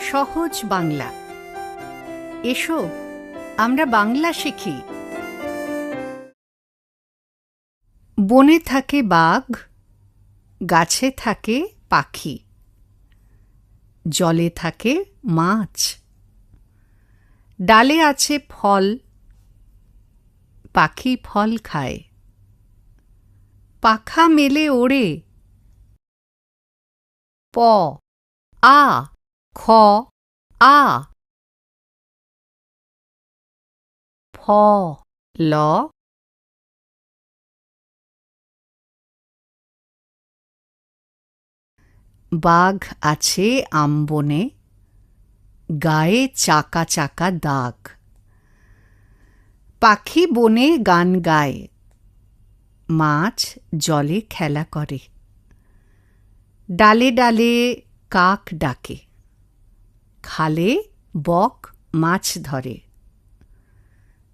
সহজ বাংলা। এসো আমরা বাংলা শিখি। বনে থাকে বাঘ, গাছে থাকে পাখি, জলে থাকে মাছ, ডালে আছে ফল, পাখি ফল খায়, পাখা মেলে ওড়ে। প আ খ আ ফ ল বাঘ আছে আমবনে, গায়ে চাকা চাকা দাগ, পাখি বনে গান গায়, মাছ জলে খেলা করে, ডালে ডালে কাক ডাকে, খালে বক মাছ ধরে,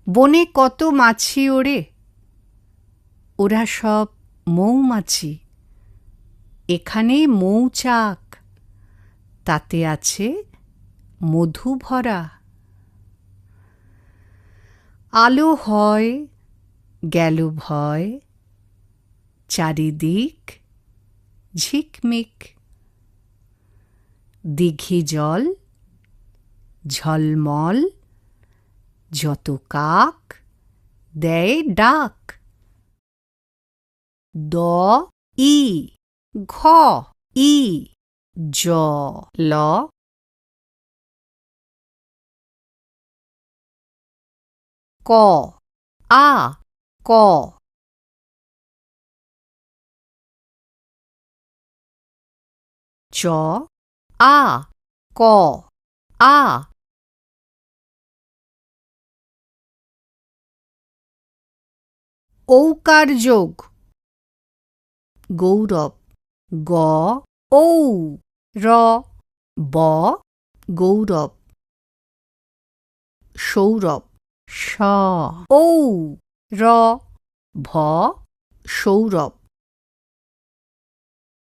বনে কত মাছি ওড়ে, ওরা সব মৌমাছি, এখানে মৌচাক, তাতে আছে মধু ভরা। আলো হয় গেল ভয়, চারিদিক ঝিকমিক, দিঘি জল ঝলমল, যত কাক দেয় ডাক। দ ই ঘ ই জ ল ক আ ক চ আ ক আ ঔকার যোগ গৌরব গ ঔ র ব গৌরব, সৌরভ স ঔ র ভ সৌরভ।